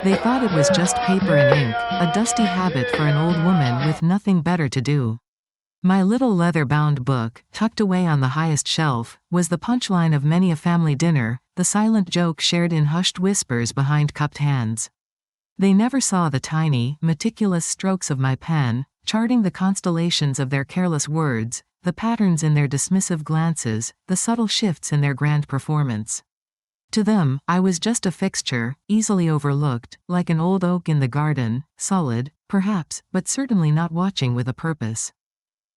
They thought it was just paper and ink, a dusty habit for an old woman with nothing better to do. My little leather-bound book, tucked away on the highest shelf, was the punchline of many a family dinner, the silent joke shared in hushed whispers behind cupped hands. They never saw the tiny, meticulous strokes of my pen, charting the constellations of their careless words, the patterns in their dismissive glances, the subtle shifts in their grand performance. To them, I was just a fixture, easily overlooked, like an old oak in the garden, solid, perhaps, but certainly not watching with a purpose.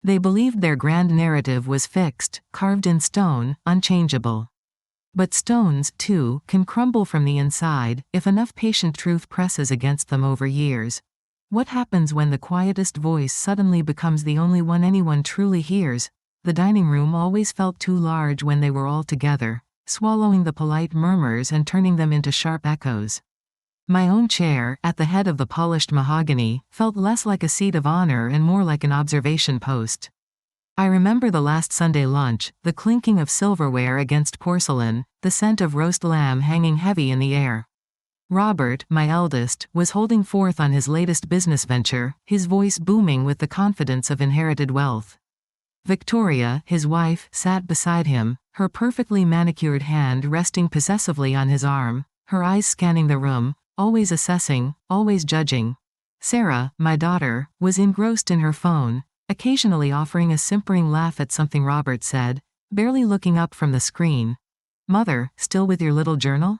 They believed their grand narrative was fixed, carved in stone, unchangeable. But stones, too, can crumble from the inside, if enough patient truth presses against them over years. What happens when the quietest voice suddenly becomes the only one anyone truly hears? The dining room always felt too large when they were all together, swallowing the polite murmurs and turning them into sharp echoes. My own chair, at the head of the polished mahogany, felt less like a seat of honor and more like an observation post. I remember the last Sunday lunch, the clinking of silverware against porcelain, the scent of roast lamb hanging heavy in the air. Robert, my eldest, was holding forth on his latest business venture, his voice booming with the confidence of inherited wealth. Victoria, his wife, sat beside him, her perfectly manicured hand resting possessively on his arm, her eyes scanning the room, always assessing, always judging. Sarah, my daughter, was engrossed in her phone, occasionally offering a simpering laugh at something Robert said, barely looking up from the screen. "Mother, still with your little journal?"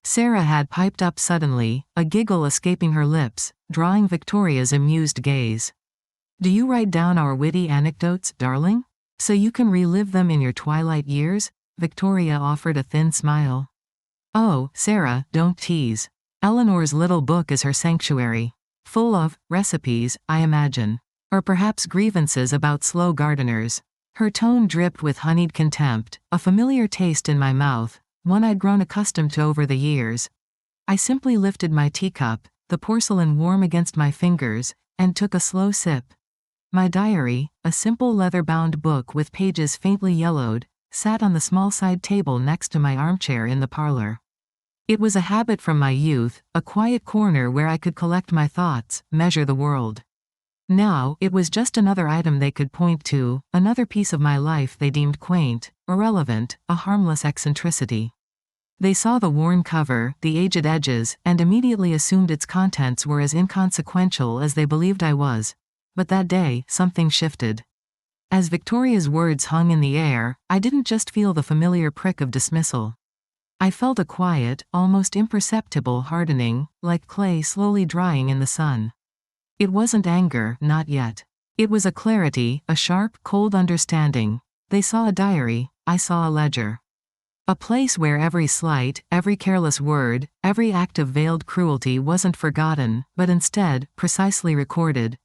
Sarah had piped up suddenly, a giggle escaping her lips, drawing Victoria's amused gaze. "Do you write down our witty anecdotes, darling? So you can relive them in your twilight years?" Victoria offered a thin smile. "Oh, Sarah, don't tease. Eleanor's little book is her sanctuary. Full of recipes, I imagine. Or perhaps grievances about slow gardeners." Her tone dripped with honeyed contempt, a familiar taste in my mouth, one I'd grown accustomed to over the years. I simply lifted my teacup, the porcelain warm against my fingers, and took a slow sip. My diary, a simple leather-bound book with pages faintly yellowed, sat on the small side table next to my armchair in the parlor. It was a habit from my youth, a quiet corner where I could collect my thoughts, measure the world. Now, it was just another item they could point to, another piece of my life they deemed quaint, irrelevant, a harmless eccentricity. They saw the worn cover, the aged edges, and immediately assumed its contents were as inconsequential as they believed I was. But that day, something shifted. As Victoria's words hung in the air, I didn't just feel the familiar prick of dismissal. I felt a quiet, almost imperceptible hardening, like clay slowly drying in the sun. It wasn't anger, not yet. It was a clarity, a sharp, cold understanding. They saw a diary, I saw a ledger. A place where every slight, every careless word, every act of veiled cruelty wasn't forgotten, but instead, precisely recorded.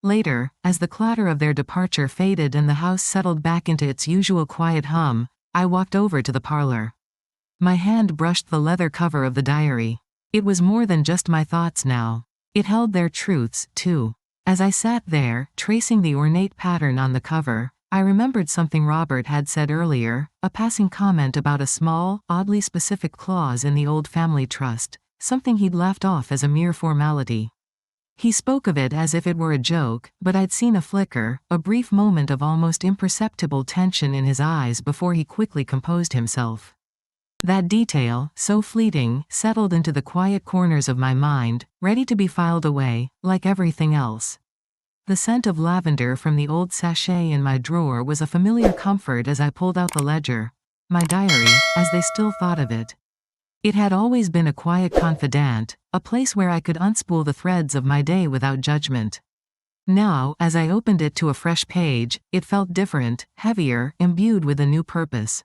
Later, as the clatter of their departure faded and the house settled back into its usual quiet hum, I walked over to the parlor. My hand brushed the leather cover of the diary. It was more than just my thoughts now. It held their truths, too. As I sat there, tracing the ornate pattern on the cover, I remembered something Robert had said earlier, a passing comment about a small, oddly specific clause in the old family trust, something he'd left off as a mere formality. He spoke of it as if it were a joke, but I'd seen a flicker, a brief moment of almost imperceptible tension in his eyes before he quickly composed himself. That detail, so fleeting, settled into the quiet corners of my mind, ready to be filed away, like everything else. The scent of lavender from the old sachet in my drawer was a familiar comfort as I pulled out the ledger, my diary, as they still thought of it. It had always been a quiet confidant, a place where I could unspool the threads of my day without judgment. Now, as I opened it to a fresh page, it felt different, heavier, imbued with a new purpose.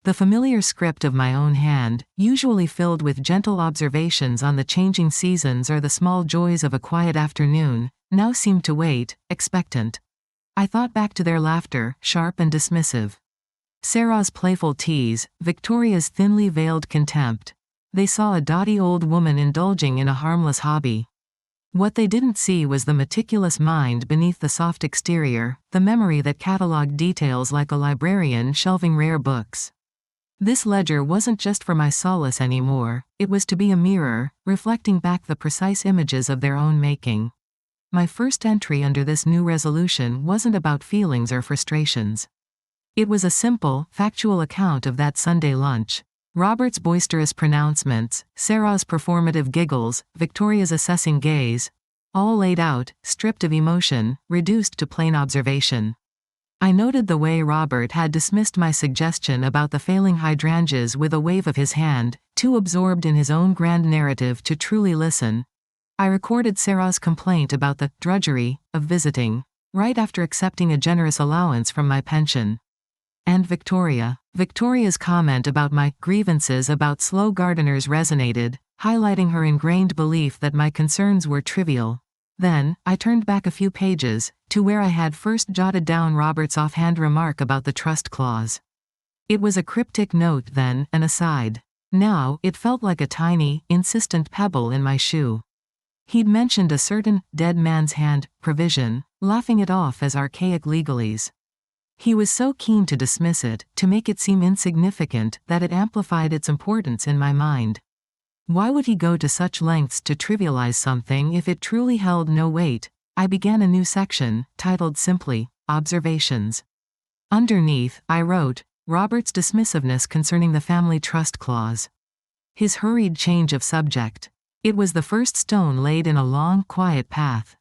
The familiar script of my own hand, usually filled with gentle observations on the changing seasons or the small joys of a quiet afternoon, now seemed to wait, expectant. I thought back to their laughter, sharp and dismissive. Sarah's playful tease, Victoria's thinly veiled contempt. They saw a dotty old woman indulging in a harmless hobby. What they didn't see was the meticulous mind beneath the soft exterior, the memory that catalogued details like a librarian shelving rare books. This ledger wasn't just for my solace anymore, it was to be a mirror, reflecting back the precise images of their own making. My first entry under this new resolution wasn't about feelings or frustrations. It was a simple, factual account of that Sunday lunch. Robert's boisterous pronouncements, Sarah's performative giggles, Victoria's assessing gaze, all laid out, stripped of emotion, reduced to plain observation. I noted the way Robert had dismissed my suggestion about the failing hydrangeas with a wave of his hand, too absorbed in his own grand narrative to truly listen. I recorded Sarah's complaint about the drudgery of visiting, right after accepting a generous allowance from my pension. And Victoria's comment about my grievances about slow gardeners resonated, highlighting her ingrained belief that my concerns were trivial. Then, I turned back a few pages, to where I had first jotted down Robert's offhand remark about the trust clause. It was a cryptic note then, an aside. Now, it felt like a tiny, insistent pebble in my shoe. He'd mentioned a certain dead man's hand provision, laughing it off as archaic legalese. He was so keen to dismiss it, to make it seem insignificant, that it amplified its importance in my mind. Why would he go to such lengths to trivialize something if it truly held no weight? I began a new section, titled simply, Observations. Underneath, I wrote, Robert's dismissiveness concerning the family trust clause. His hurried change of subject. It was the first stone laid in a long, quiet path.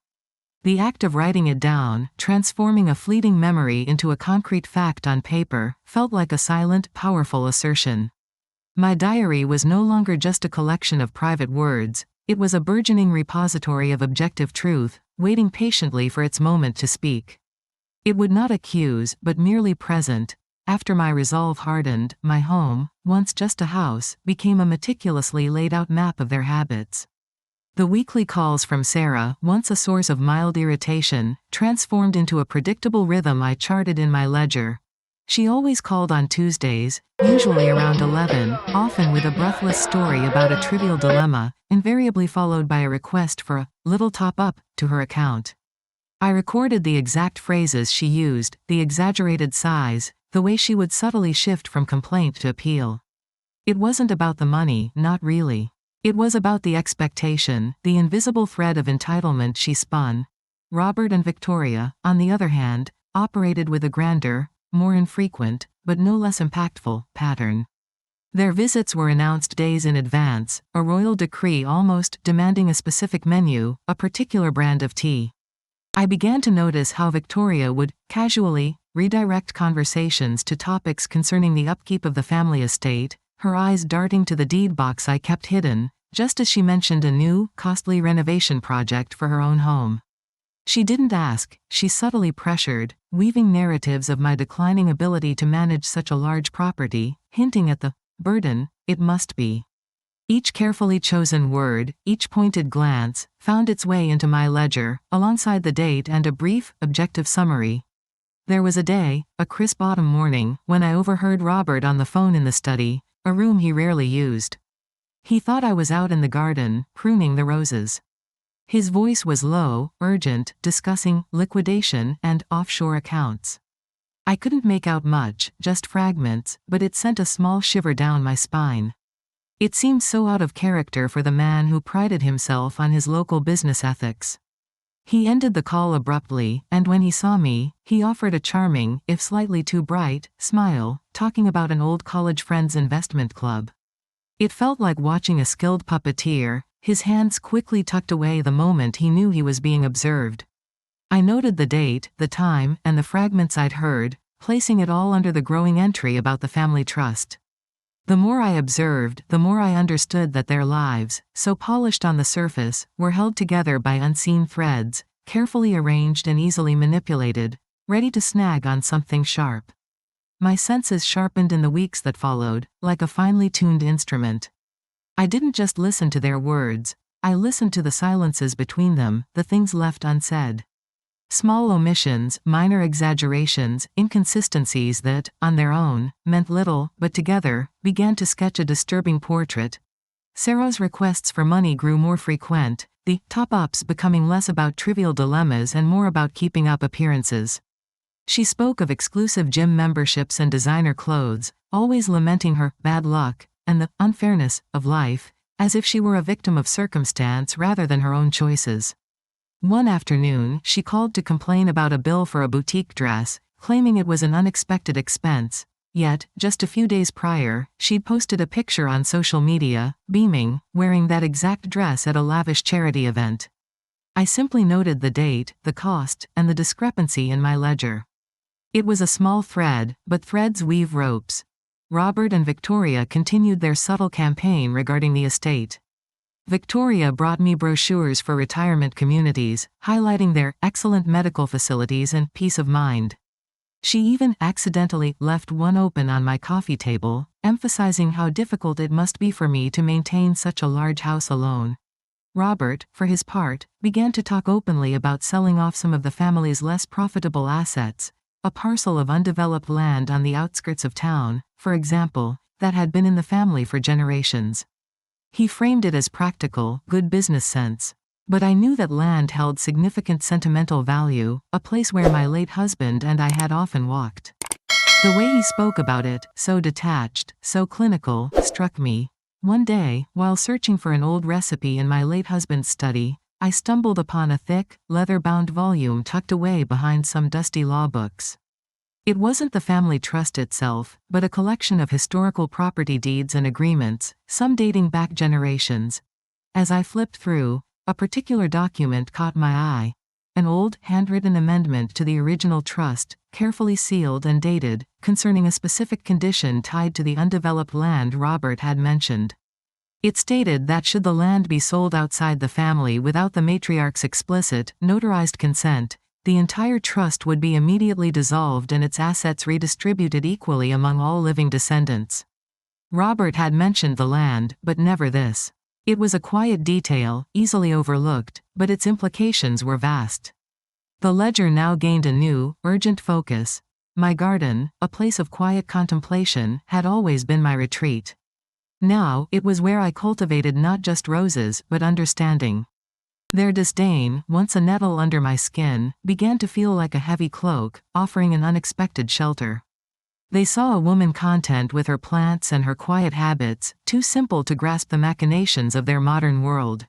The act of writing it down, transforming a fleeting memory into a concrete fact on paper, felt like a silent, powerful assertion. My diary was no longer just a collection of private words, it was a burgeoning repository of objective truth, waiting patiently for its moment to speak. It would not accuse, but merely present. After my resolve hardened, my home, once just a house, became a meticulously laid out map of their habits. The weekly calls from Sarah, once a source of mild irritation, transformed into a predictable rhythm I charted in my ledger. She always called on Tuesdays, usually around 11, often with a breathless story about a trivial dilemma, invariably followed by a request for a little top-up to her account. I recorded the exact phrases she used, the exaggerated sighs, the way she would subtly shift from complaint to appeal. It wasn't about the money, not really. It was about the expectation, the invisible thread of entitlement she spun. Robert and Victoria, on the other hand, operated with a grander, more infrequent, but no less impactful, pattern. Their visits were announced days in advance, a royal decree almost demanding a specific menu, a particular brand of tea. I began to notice how Victoria would, casually, redirect conversations to topics concerning the upkeep of the family estate, her eyes darting to the deed box I kept hidden, just as she mentioned a new, costly renovation project for her own home. She didn't ask, she subtly pressured, weaving narratives of my declining ability to manage such a large property, hinting at the burden it must be. Each carefully chosen word, each pointed glance, found its way into my ledger, alongside the date and a brief, objective summary. There was a day, a crisp autumn morning, when I overheard Robert on the phone in the study, a room he rarely used. He thought I was out in the garden, pruning the roses. His voice was low, urgent, discussing liquidation and offshore accounts. I couldn't make out much, just fragments, but it sent a small shiver down my spine. It seemed so out of character for the man who prided himself on his local business ethics. He ended the call abruptly, and when he saw me, he offered a charming, if slightly too bright, smile, talking about an old college friend's investment club. It felt like watching a skilled puppeteer, his hands quickly tucked away the moment he knew he was being observed. I noted the date, the time, and the fragments I'd heard, placing it all under the growing entry about the family trust. The more I observed, the more I understood that their lives, so polished on the surface, were held together by unseen threads, carefully arranged and easily manipulated, ready to snag on something sharp. My senses sharpened in the weeks that followed, like a finely tuned instrument. I didn't just listen to their words, I listened to the silences between them, the things left unsaid. Small omissions, minor exaggerations, inconsistencies that, on their own, meant little, but together, began to sketch a disturbing portrait. Sarah's requests for money grew more frequent, the top-ups becoming less about trivial dilemmas and more about keeping up appearances. She spoke of exclusive gym memberships and designer clothes, always lamenting her bad luck and the unfairness of life, as if she were a victim of circumstance rather than her own choices. One afternoon, she called to complain about a bill for a boutique dress, claiming it was an unexpected expense. Yet, just a few days prior, she'd posted a picture on social media, beaming, wearing that exact dress at a lavish charity event. I simply noted the date, the cost, and the discrepancy in my ledger. It was a small thread, but threads weave ropes. Robert and Victoria continued their subtle campaign regarding the estate. Victoria brought me brochures for retirement communities, highlighting their excellent medical facilities and peace of mind. She even accidentally left one open on my coffee table, emphasizing how difficult it must be for me to maintain such a large house alone. Robert, for his part, began to talk openly about selling off some of the family's less profitable assets, a parcel of undeveloped land on the outskirts of town, for example, that had been in the family for generations. He framed it as practical, good business sense. But I knew that land held significant sentimental value, a place where my late husband and I had often walked. The way he spoke about it, so detached, so clinical, struck me. One day, while searching for an old recipe in my late husband's study, I stumbled upon a thick, leather-bound volume tucked away behind some dusty law books. It wasn't the family trust itself, but a collection of historical property deeds and agreements, some dating back generations. As I flipped through, a particular document caught my eye. An old, handwritten amendment to the original trust, carefully sealed and dated, concerning a specific condition tied to the undeveloped land Robert had mentioned. It stated that should the land be sold outside the family without the matriarch's explicit, notarized consent, the entire trust would be immediately dissolved and its assets redistributed equally among all living descendants. Robert had mentioned the land, but never this. It was a quiet detail, easily overlooked, but its implications were vast. The ledger now gained a new, urgent focus. My garden, a place of quiet contemplation, had always been my retreat. Now, it was where I cultivated not just roses, but understanding. Their disdain, once a nettle under my skin, began to feel like a heavy cloak, offering an unexpected shelter. They saw a woman content with her plants and her quiet habits, too simple to grasp the machinations of their modern world.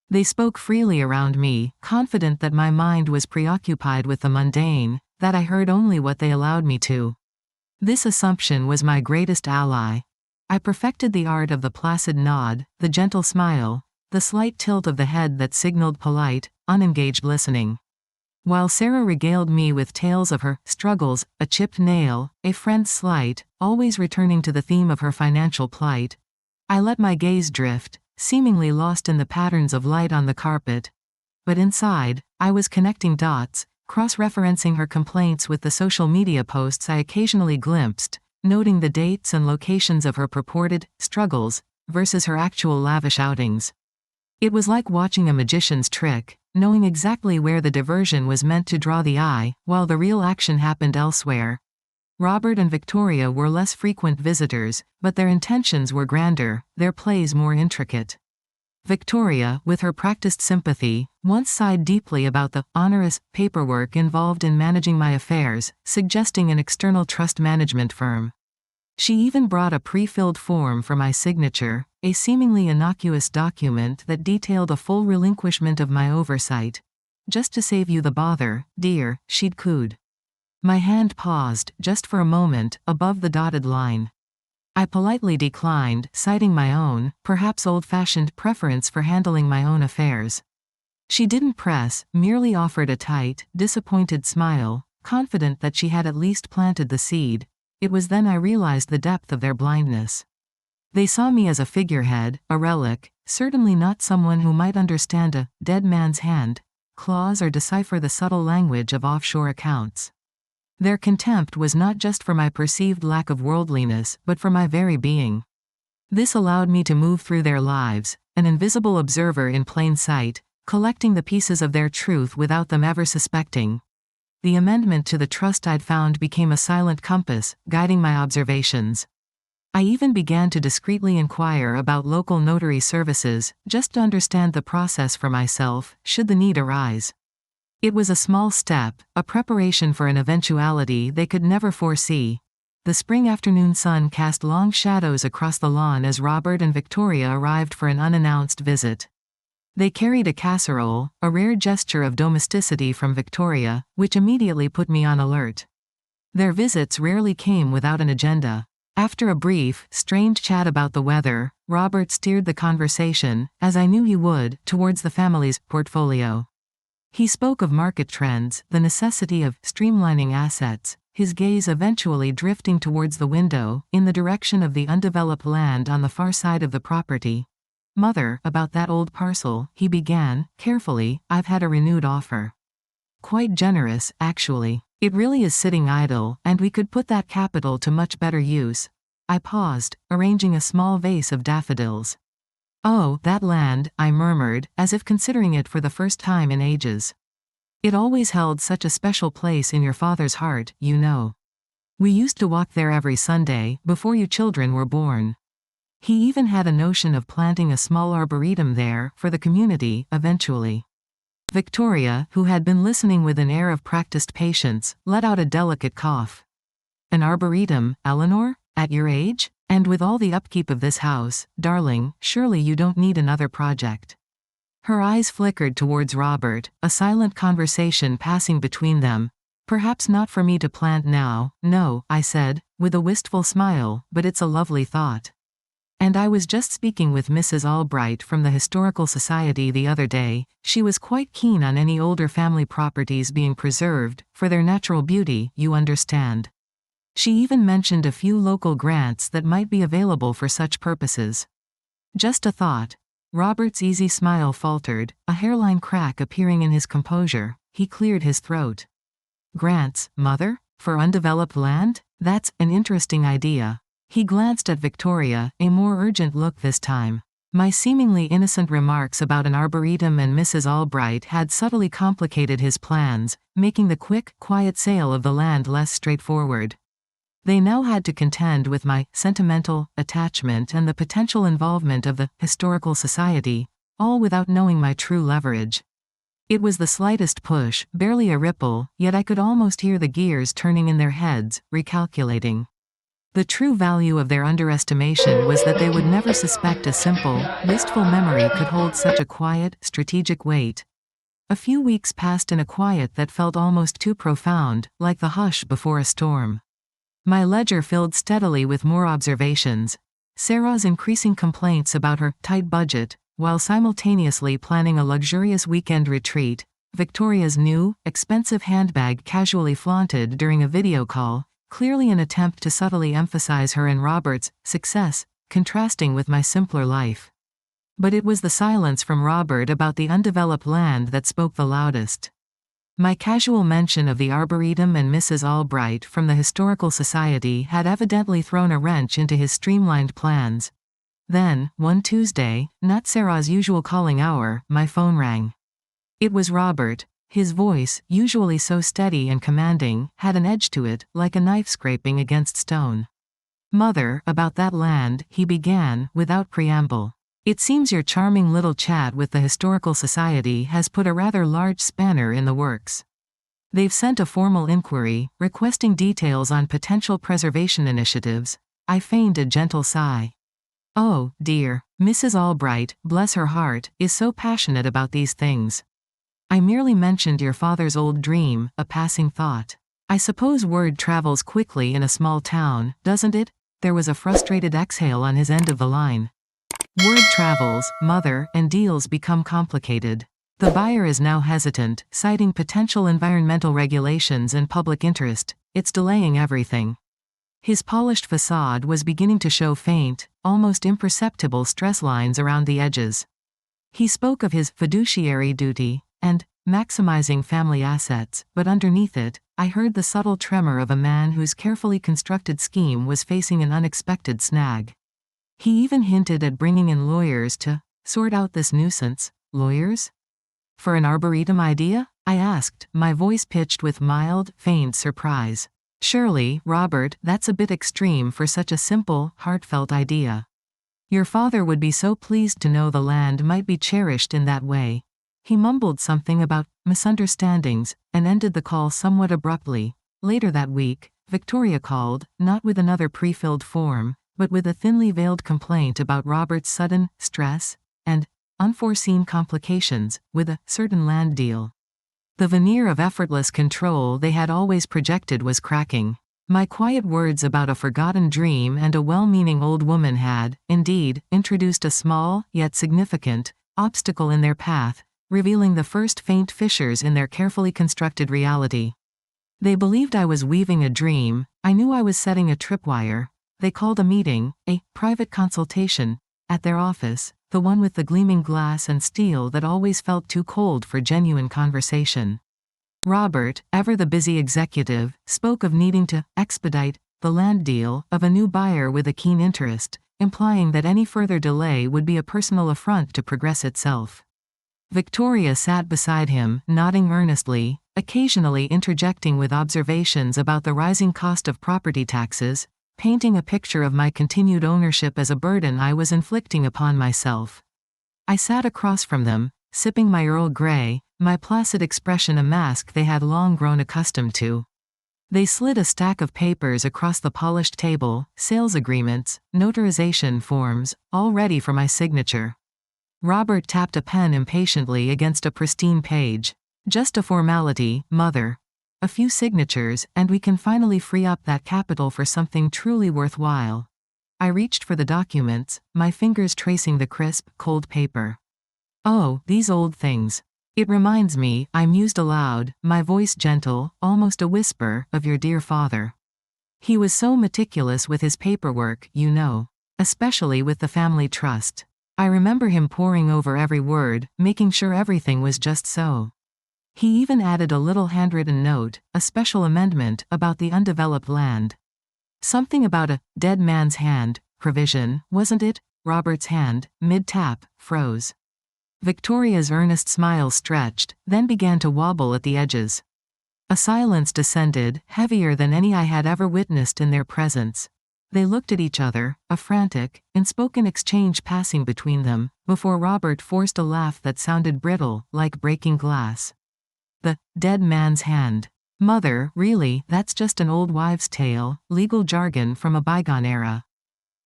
They spoke freely around me, confident that my mind was preoccupied with the mundane, that I heard only what they allowed me to. This assumption was my greatest ally. I perfected the art of the placid nod, the gentle smile, the slight tilt of the head that signaled polite, unengaged listening. While Sarah regaled me with tales of her struggles, a chipped nail, a friend's slight, always returning to the theme of her financial plight, I let my gaze drift, seemingly lost in the patterns of light on the carpet. But inside, I was connecting dots, cross-referencing her complaints with the social media posts I occasionally glimpsed, noting the dates and locations of her purported struggles versus her actual lavish outings. It was like watching a magician's trick, knowing exactly where the diversion was meant to draw the eye, while the real action happened elsewhere. Robert and Victoria were less frequent visitors, but their intentions were grander, their plays more intricate. Victoria, with her practiced sympathy, once sighed deeply about the onerous paperwork involved in managing my affairs, suggesting an external trust management firm. She even brought a pre-filled form for my signature, a seemingly innocuous document that detailed a full relinquishment of my oversight. "Just to save you the bother, dear," she'd cooed. My hand paused, just for a moment, above the dotted line. I politely declined, citing my own, perhaps old-fashioned preference for handling my own affairs. She didn't press, merely offered a tight, disappointed smile, confident that she had at least planted the seed. It was then I realized the depth of their blindness. They saw me as a figurehead, a relic, certainly not someone who might understand a dead man's hand, clause or decipher the subtle language of offshore accounts. Their contempt was not just for my perceived lack of worldliness, but for my very being. This allowed me to move through their lives, an invisible observer in plain sight, collecting the pieces of their truth without them ever suspecting. The amendment to the trust I'd found became a silent compass, guiding my observations. I even began to discreetly inquire about local notary services, just to understand the process for myself, should the need arise. It was a small step, a preparation for an eventuality they could never foresee. The spring afternoon sun cast long shadows across the lawn as Robert and Victoria arrived for an unannounced visit. They carried a casserole, a rare gesture of domesticity from Victoria, which immediately put me on alert. Their visits rarely came without an agenda. After a brief, strained chat about the weather, Robert steered the conversation, as I knew he would, towards the family's portfolio. He spoke of market trends, the necessity of streamlining assets, his gaze eventually drifting towards the window, in the direction of the undeveloped land on the far side of the property. "Mother, about that old parcel," he began, carefully, "I've had a renewed offer. Quite generous, actually. It really is sitting idle, and we could put that capital to much better use." I paused, arranging a small vase of daffodils. "Oh, that land," I murmured, as if considering it for the first time in ages. "It always held such a special place in your father's heart, you know. We used to walk there every Sunday, before you children were born. He even had a notion of planting a small arboretum there, for the community, eventually." Victoria, who had been listening with an air of practiced patience, let out a delicate cough. "An arboretum, Eleanor? At your age? And with all the upkeep of this house, darling, surely you don't need another project." Her eyes flickered towards Robert, a silent conversation passing between them. "Perhaps not for me to plant now, no," I said, with a wistful smile, "but it's a lovely thought. And I was just speaking with Mrs. Albright from the Historical Society the other day. She was quite keen on any older family properties being preserved, for their natural beauty, you understand. She even mentioned a few local grants that might be available for such purposes." "Just a thought." Robert's easy smile faltered, a hairline crack appearing in his composure. He cleared his throat. "Grants, Mother? For undeveloped land? That's an interesting idea." He glanced at Victoria, a more urgent look this time. My seemingly innocent remarks about an arboretum and Mrs. Albright had subtly complicated his plans, making the quick, quiet sale of the land less straightforward. They now had to contend with my sentimental attachment and the potential involvement of the Historical Society, all without knowing my true leverage. It was the slightest push, barely a ripple, yet I could almost hear the gears turning in their heads, recalculating. The true value of their underestimation was that they would never suspect a simple, wistful memory could hold such a quiet, strategic weight. A few weeks passed in a quiet that felt almost too profound, like the hush before a storm. My ledger filled steadily with more observations. Sarah's increasing complaints about her tight budget, while simultaneously planning a luxurious weekend retreat. Victoria's new, expensive handbag casually flaunted during a video call, clearly an attempt to subtly emphasize her and Robert's success, contrasting with my simpler life. But it was the silence from Robert about the undeveloped land that spoke the loudest. My casual mention of the Arboretum and Mrs. Albright from the Historical Society had evidently thrown a wrench into his streamlined plans. Then, one Tuesday, not Sarah's usual calling hour, my phone rang. It was Robert. His voice, usually so steady and commanding, had an edge to it, like a knife scraping against stone. "Mother, about that land," he began, without preamble. "It seems your charming little chat with the Historical Society has put a rather large spanner in the works. They've sent a formal inquiry, requesting details on potential preservation initiatives." I feigned a gentle sigh. "Oh, dear. Mrs. Albright, bless her heart, is so passionate about these things. I merely mentioned your father's old dream, a passing thought. I suppose word travels quickly in a small town, doesn't it?" There was a frustrated exhale on his end of the line. "Word travels, Mother, and deals become complicated. The buyer is now hesitant, citing potential environmental regulations and public interest. It's delaying everything." His polished facade was beginning to show faint, almost imperceptible stress lines around the edges. He spoke of his fiduciary duty and maximizing family assets, but underneath it, I heard the subtle tremor of a man whose carefully constructed scheme was facing an unexpected snag. He even hinted at bringing in lawyers to sort out this nuisance. Lawyers? "For an arboretum idea?" I asked, my voice pitched with mild, feigned surprise. "Surely, Robert, that's a bit extreme for such a simple, heartfelt idea. Your father would be so pleased to know the land might be cherished in that way." He mumbled something about misunderstandings, and ended the call somewhat abruptly. Later that week, Victoria called, not with another pre-filled form, but with a thinly veiled complaint about Robert's sudden stress and unforeseen complications with a certain land deal. The veneer of effortless control they had always projected was cracking. My quiet words about a forgotten dream and a well-meaning old woman had, indeed, introduced a small, yet significant, obstacle in their path, revealing the first faint fissures in their carefully constructed reality. They believed I was weaving a dream. I knew I was setting a tripwire. They called a meeting, a private consultation, at their office, the one with the gleaming glass and steel that always felt too cold for genuine conversation. Robert, ever the busy executive, spoke of needing to expedite the land deal of a new buyer with a keen interest, implying that any further delay would be a personal affront to progress itself. Victoria sat beside him, nodding earnestly, occasionally interjecting with observations about the rising cost of property taxes, painting a picture of my continued ownership as a burden I was inflicting upon myself. I sat across from them, sipping my Earl Grey, my placid expression a mask they had long grown accustomed to. They slid a stack of papers across the polished table, sales agreements, notarization forms, all ready for my signature. Robert tapped a pen impatiently against a pristine page. Just a formality, Mother. A few signatures, and we can finally free up that capital for something truly worthwhile. I reached for the documents, my fingers tracing the crisp, cold paper. Oh, these old things. It reminds me, I mused aloud, my voice gentle, almost a whisper, of your dear father. He was so meticulous with his paperwork, you know. Especially with the family trust. I remember him poring over every word, making sure everything was just so. He even added a little handwritten note, a special amendment, about the undeveloped land. Something about a dead man's hand provision, wasn't it? Robert's hand, mid-tap, froze. Victoria's earnest smile stretched, then began to wobble at the edges. A silence descended, heavier than any I had ever witnessed in their presence. They looked at each other, a frantic, unspoken exchange passing between them, before Robert forced a laugh that sounded brittle, like breaking glass. The dead man's hand. Mother, really, that's just an old wives' tale, legal jargon from a bygone era.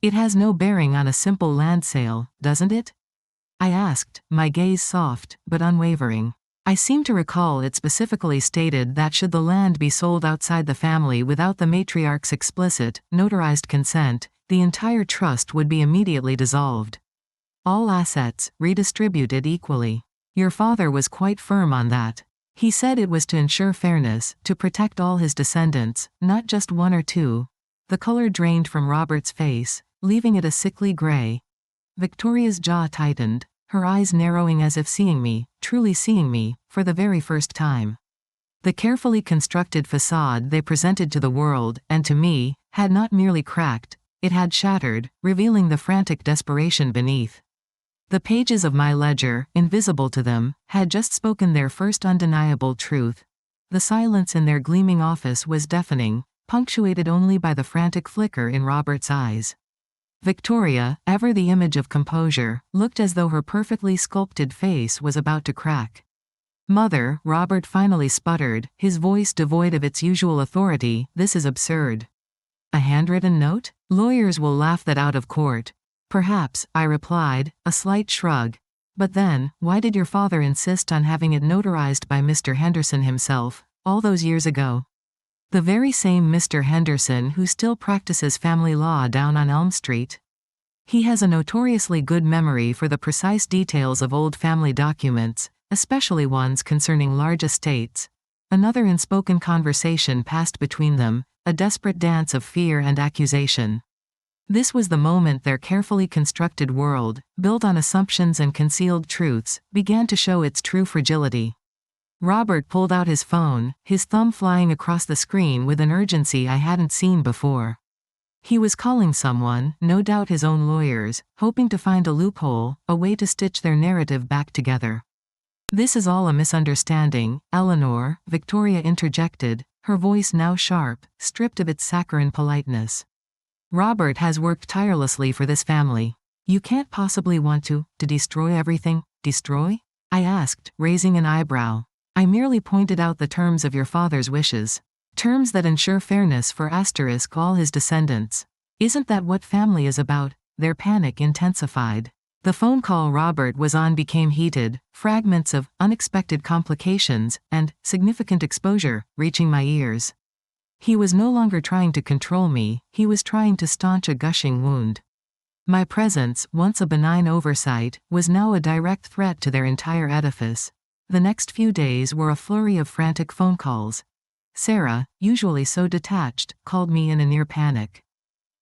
It has no bearing on a simple land sale, doesn't it? I asked, my gaze soft, but unwavering. I seem to recall it specifically stated that should the land be sold outside the family without the matriarch's explicit, notarized consent, the entire trust would be immediately dissolved. All assets, redistributed equally. Your father was quite firm on that. He said it was to ensure fairness, to protect all his descendants, not just one or two. The color drained from Robert's face, leaving it a sickly gray. Victoria's jaw tightened, her eyes narrowing as if seeing me, truly seeing me, for the very first time. The carefully constructed facade they presented to the world, and to me, had not merely cracked, it had shattered, revealing the frantic desperation beneath. The pages of my ledger, invisible to them, had just spoken their first undeniable truth. The silence in their gleaming office was deafening, punctuated only by the frantic flicker in Robert's eyes. Victoria, ever the image of composure, looked as though her perfectly sculpted face was about to crack. Mother, Robert finally sputtered, his voice devoid of its usual authority, this is absurd. A handwritten note? Lawyers will laugh that out of court. Perhaps, I replied, a slight shrug. But then, why did your father insist on having it notarized by Mr. Henderson himself, all those years ago? The very same Mr. Henderson who still practices family law down on Elm Street. He has a notoriously good memory for the precise details of old family documents, especially ones concerning large estates. Another unspoken conversation passed between them, a desperate dance of fear and accusation. This was the moment their carefully constructed world, built on assumptions and concealed truths, began to show its true fragility. Robert pulled out his phone, his thumb flying across the screen with an urgency I hadn't seen before. He was calling someone, no doubt his own lawyers, hoping to find a loophole, a way to stitch their narrative back together. This is all a misunderstanding, Eleanor, Victoria interjected, her voice now sharp, stripped of its saccharine politeness. Robert has worked tirelessly for this family. You can't possibly want to destroy everything? Destroy? I asked, raising an eyebrow. I merely pointed out the terms of your father's wishes. Terms that ensure fairness for all his descendants. Isn't that what family is about? Their panic intensified. The phone call Robert was on became heated, fragments of unexpected complications and significant exposure reaching my ears. He was no longer trying to control me, he was trying to staunch a gushing wound. My presence, once a benign oversight, was now a direct threat to their entire edifice. The next few days were a flurry of frantic phone calls. Sarah, usually so detached, called me in a near panic.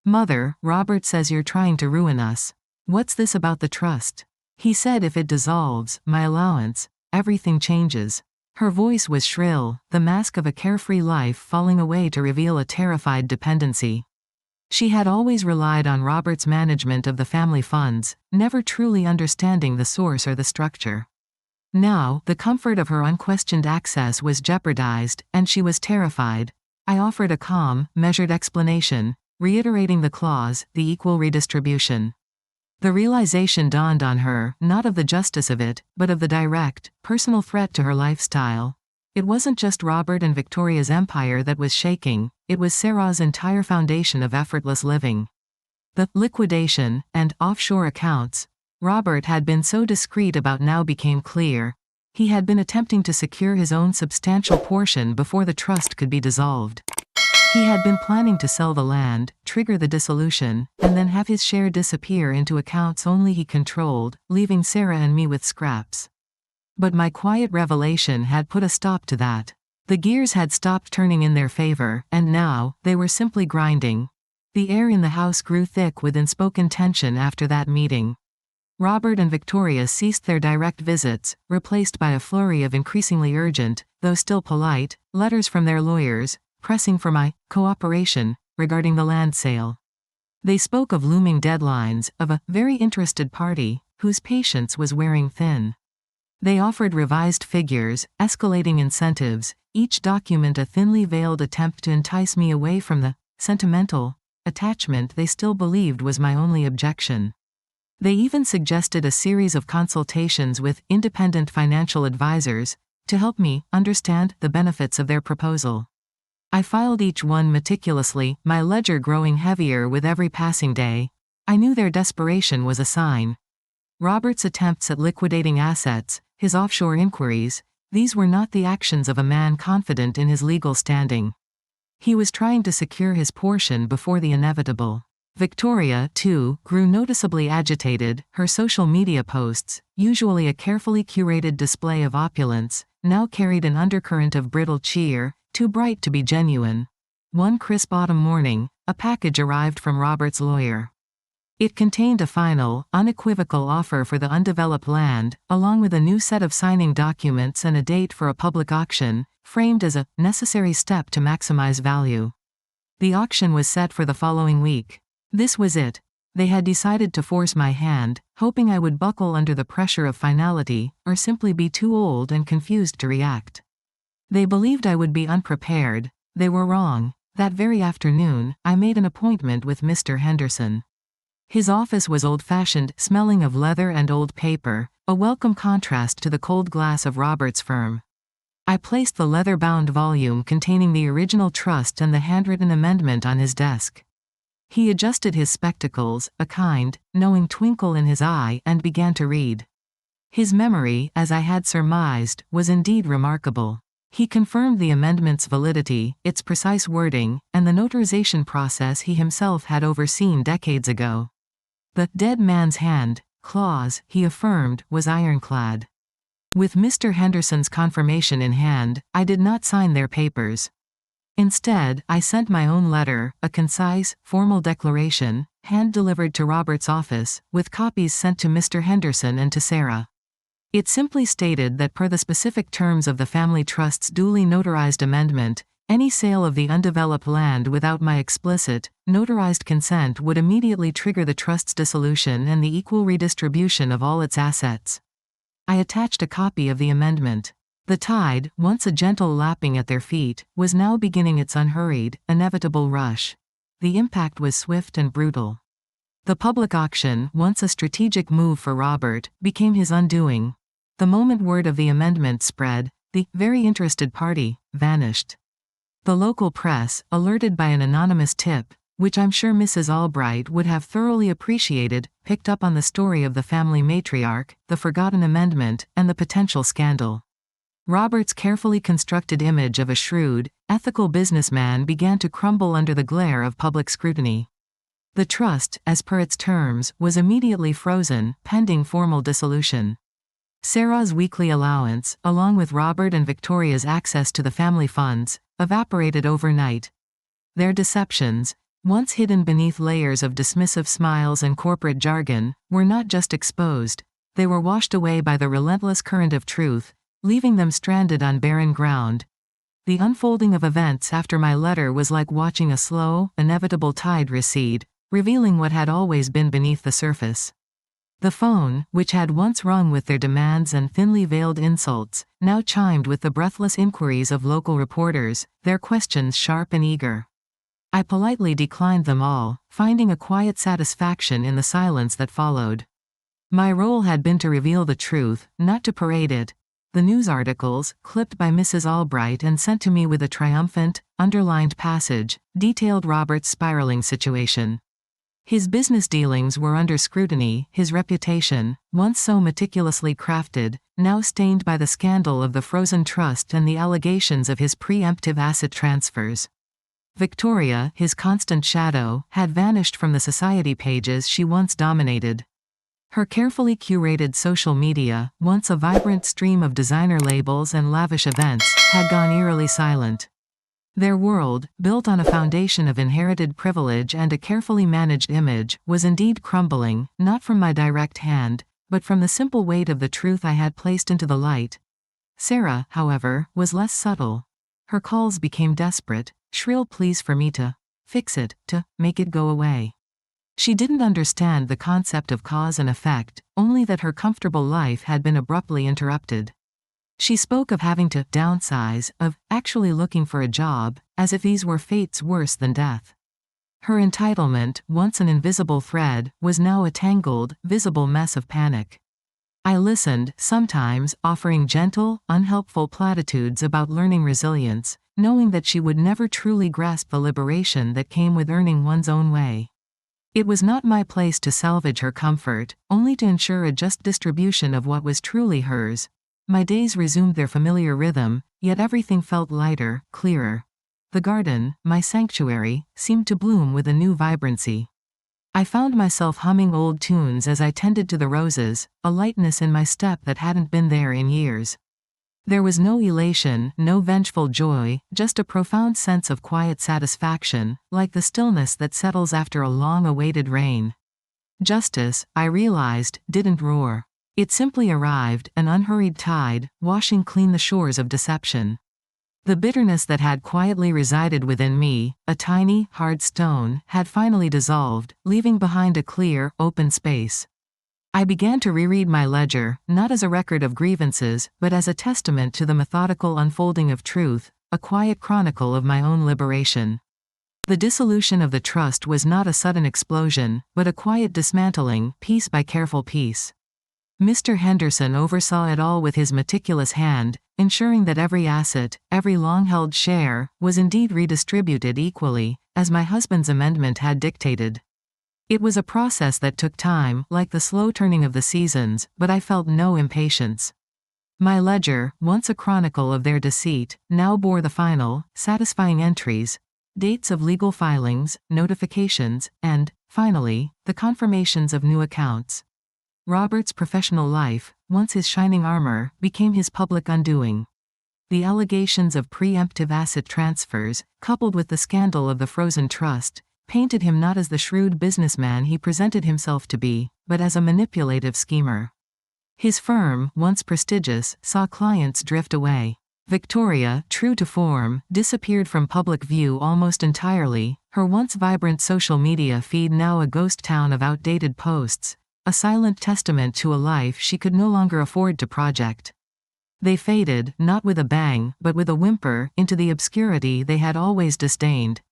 "Mother, Robert says you're trying to ruin us. What's this about the trust? He said if it dissolves, my allowance, everything changes." Her voice was shrill, the mask of a carefree life falling away to reveal a terrified dependency. She had always relied on Robert's management of the family funds, never truly understanding the source or the structure. Now, the comfort of her unquestioned access was jeopardized, and she was terrified. I offered a calm, measured explanation, reiterating the clause, the equal redistribution. The realization dawned on her, not of the justice of it, but of the direct, personal threat to her lifestyle. It wasn't just Robert and Victoria's empire that was shaking, it was Sarah's entire foundation of effortless living. The liquidation and offshore accounts Robert had been so discreet about now became clear. He had been attempting to secure his own substantial portion before the trust could be dissolved. He had been planning to sell the land, trigger the dissolution, and then have his share disappear into accounts only he controlled, leaving Sarah and me with scraps. But my quiet revelation had put a stop to that. The gears had stopped turning in their favor, and now, they were simply grinding. The air in the house grew thick with unspoken tension after that meeting. Robert and Victoria ceased their direct visits, replaced by a flurry of increasingly urgent, though still polite, letters from their lawyers, pressing for my cooperation regarding the land sale. They spoke of looming deadlines, of a very interested party, whose patience was wearing thin. They offered revised figures, escalating incentives, each document a thinly veiled attempt to entice me away from the sentimental attachment they still believed was my only objection. They even suggested a series of consultations with independent financial advisors to help me understand the benefits of their proposal. I filed each one meticulously, my ledger growing heavier with every passing day. I knew their desperation was a sign. Robert's attempts at liquidating assets, his offshore inquiries, these were not the actions of a man confident in his legal standing. He was trying to secure his portion before the inevitable. Victoria, too, grew noticeably agitated, her social media posts, usually a carefully curated display of opulence, now carried an undercurrent of brittle cheer, too bright to be genuine. One crisp autumn morning, a package arrived from Robert's lawyer. It contained a final, unequivocal offer for the undeveloped land, along with a new set of signing documents and a date for a public auction, framed as a necessary step to maximize value. The auction was set for the following week. This was it. They had decided to force my hand, hoping I would buckle under the pressure of finality, or simply be too old and confused to react. They believed I would be unprepared. They were wrong. That very afternoon, I made an appointment with Mr. Henderson. His office was old-fashioned, smelling of leather and old paper, a welcome contrast to the cold glass of Robert's firm. I placed the leather-bound volume containing the original trust and the handwritten amendment on his desk. He adjusted his spectacles, a kind, knowing twinkle in his eye, and began to read. His memory, as I had surmised, was indeed remarkable. He confirmed the amendment's validity, its precise wording, and the notarization process he himself had overseen decades ago. The dead man's hand clause, he affirmed, was ironclad. With Mr. Henderson's confirmation in hand, I did not sign their papers. Instead, I sent my own letter, a concise, formal declaration, hand-delivered to Robert's office, with copies sent to Mr. Henderson and to Sarah. It simply stated that per the specific terms of the family trust's duly notarized amendment, any sale of the undeveloped land without my explicit, notarized consent would immediately trigger the trust's dissolution and the equal redistribution of all its assets. I attached a copy of the amendment. The tide, once a gentle lapping at their feet, was now beginning its unhurried, inevitable rush. The impact was swift and brutal. The public auction, once a strategic move for Robert, became his undoing. The moment word of the amendment spread, The very interested party vanished. The local press, alerted by an anonymous tip, which I'm sure Mrs. Albright would have thoroughly appreciated, picked up on the story of the family matriarch, the forgotten amendment, and the potential scandal. Robert's carefully constructed image of a shrewd, ethical businessman began to crumble under the glare of public scrutiny. The trust, as per its terms, was immediately frozen, pending formal dissolution. Sarah's weekly allowance, along with Robert and Victoria's access to the family funds, evaporated overnight. Their deceptions, once hidden beneath layers of dismissive smiles and corporate jargon, were not just exposed, they were washed away by the relentless current of truth, leaving them stranded on barren ground. The unfolding of events after my letter was like watching a slow, inevitable tide recede, revealing what had always been beneath the surface. The phone, which had once rung with their demands and thinly veiled insults, now chimed with the breathless inquiries of local reporters, their questions sharp and eager. I politely declined them all, finding a quiet satisfaction in the silence that followed. My role had been to reveal the truth, not to parade it. The news articles, clipped by Mrs. Albright and sent to me with a triumphant, underlined passage, detailed Robert's spiraling situation. His business dealings were under scrutiny, his reputation, once so meticulously crafted, now stained by the scandal of the frozen trust and the allegations of his preemptive asset transfers. Victoria, his constant shadow, had vanished from the society pages she once dominated. Her carefully curated social media, once a vibrant stream of designer labels and lavish events, had gone eerily silent. Their world, built on a foundation of inherited privilege and a carefully managed image, was indeed crumbling, not from my direct hand, but from the simple weight of the truth I had placed into the light. Sarah, however, was less subtle. Her calls became desperate, shrill pleas for me to fix it, to make it go away. She didn't understand the concept of cause and effect, only that her comfortable life had been abruptly interrupted. She spoke of having to downsize, of actually looking for a job, as if these were fates worse than death. Her entitlement, once an invisible thread, was now a tangled, visible mess of panic. I listened, sometimes offering gentle, unhelpful platitudes about learning resilience, knowing that she would never truly grasp the liberation that came with earning one's own way. It was not my place to salvage her comfort, only to ensure a just distribution of what was truly hers. My days resumed their familiar rhythm, yet everything felt lighter, clearer. The garden, my sanctuary, seemed to bloom with a new vibrancy. I found myself humming old tunes as I tended to the roses, a lightness in my step that hadn't been there in years. There was no elation, no vengeful joy, just a profound sense of quiet satisfaction, like the stillness that settles after a long-awaited rain. Justice, I realized, didn't roar. It simply arrived, an unhurried tide, washing clean the shores of deception. The bitterness that had quietly resided within me, a tiny, hard stone, had finally dissolved, leaving behind a clear, open space. I began to reread my ledger, not as a record of grievances, but as a testament to the methodical unfolding of truth, a quiet chronicle of my own liberation. The dissolution of the trust was not a sudden explosion, but a quiet dismantling, piece by careful piece. Mr. Henderson oversaw it all with his meticulous hand, ensuring that every asset, every long-held share, was indeed redistributed equally, as my husband's amendment had dictated. It was a process that took time, like the slow turning of the seasons, but I felt no impatience. My ledger, once a chronicle of their deceit, now bore the final, satisfying entries, dates of legal filings, notifications, and, finally, the confirmations of new accounts. Robert's professional life, once his shining armor, became his public undoing. The allegations of preemptive asset transfers, coupled with the scandal of the frozen trust, painted him not as the shrewd businessman he presented himself to be, but as a manipulative schemer. His firm, once prestigious, saw clients drift away. Victoria, true to form, disappeared from public view almost entirely, her once vibrant social media feed now a ghost town of outdated posts, a silent testament to a life she could no longer afford to project. They faded, not with a bang, but with a whimper, into the obscurity they had always disdained.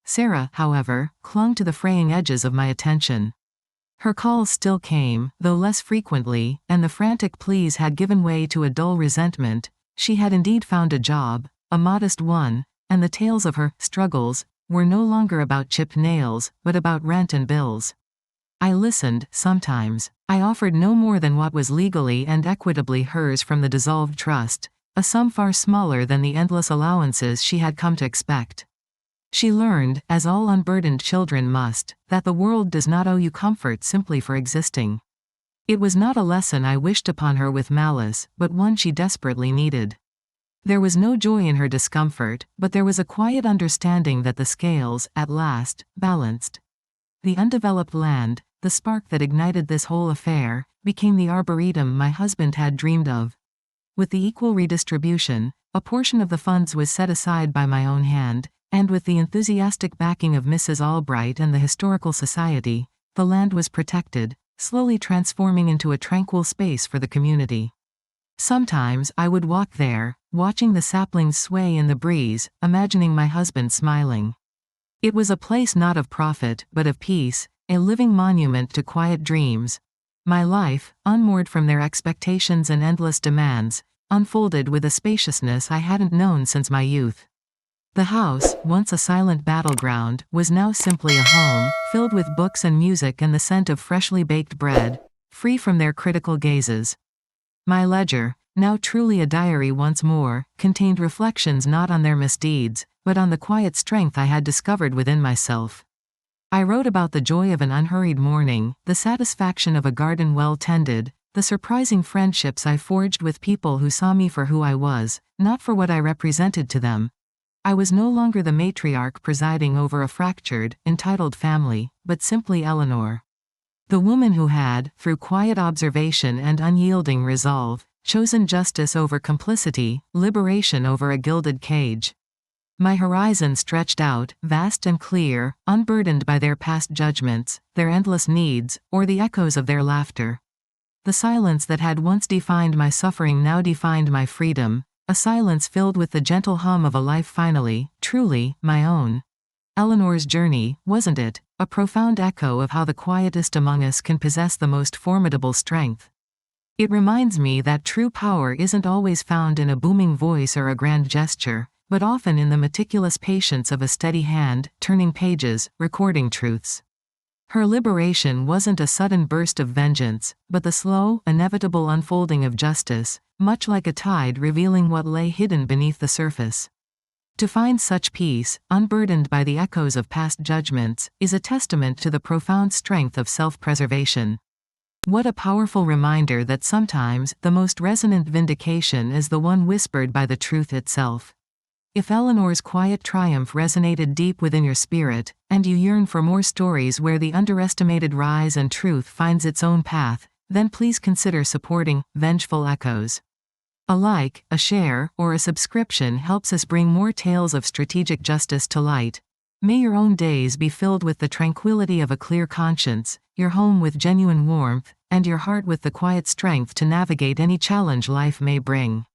Sarah, however, clung to the fraying edges of my attention. Her calls still came, though less frequently, and the frantic pleas had given way to a dull resentment, She had indeed found a job, a modest one, and the tales of her struggles were no longer about chipped nails, but about rent and bills. I listened, sometimes. I offered no more than what was legally and equitably hers from the dissolved trust, a sum far smaller than the endless allowances she had come to expect. She learned, as all unburdened children must, that the world does not owe you comfort simply for existing. It was not a lesson I wished upon her with malice, but one she desperately needed. There was no joy in her discomfort, but there was a quiet understanding that the scales, at last, balanced. The undeveloped land, the spark that ignited this whole affair, became the arboretum my husband had dreamed of. With the equal redistribution, a portion of the funds was set aside by my own hand, and with the enthusiastic backing of Mrs. Albright and the Historical Society, the land was protected, slowly transforming into a tranquil space for the community. Sometimes I would walk there, watching the saplings sway in the breeze, imagining my husband smiling. It was a place not of profit, but of peace, a living monument to quiet dreams. My life, unmoored from their expectations and endless demands, unfolded with a spaciousness I hadn't known since my youth. The house, once a silent battleground, was now simply a home, filled with books and music and the scent of freshly baked bread, free from their critical gazes. My ledger, now truly a diary once more, contained reflections not on their misdeeds, but on the quiet strength I had discovered within myself. I wrote about the joy of an unhurried morning, the satisfaction of a garden well tended, the surprising friendships I forged with people who saw me for who I was, not for what I represented to them. I was no longer the matriarch presiding over a fractured, entitled family, but simply Eleanor. The woman who had, through quiet observation and unyielding resolve, chosen justice over complicity, liberation over a gilded cage. My horizon stretched out, vast and clear, unburdened by their past judgments, their endless needs, or the echoes of their laughter. The silence that had once defined my suffering now defined my freedom, a silence filled with the gentle hum of a life finally, truly, my own. Eleanor's journey, wasn't it, a profound echo of how the quietest among us can possess the most formidable strength? It reminds me that true power isn't always found in a booming voice or a grand gesture, but often in the meticulous patience of a steady hand, turning pages, recording truths. Her liberation wasn't a sudden burst of vengeance, but the slow, inevitable unfolding of justice, much like a tide revealing what lay hidden beneath the surface. To find such peace, unburdened by the echoes of past judgments, is a testament to the profound strength of self-preservation. What a powerful reminder that sometimes the most resonant vindication is the one whispered by the truth itself. If Eleanor's quiet triumph resonated deep within your spirit, and you yearn for more stories where the underestimated rise and truth finds its own path, then please consider supporting Vengeful Echoes. A like, a share, or a subscription helps us bring more tales of strategic justice to light. May your own days be filled with the tranquility of a clear conscience, your home with genuine warmth, and your heart with the quiet strength to navigate any challenge life may bring.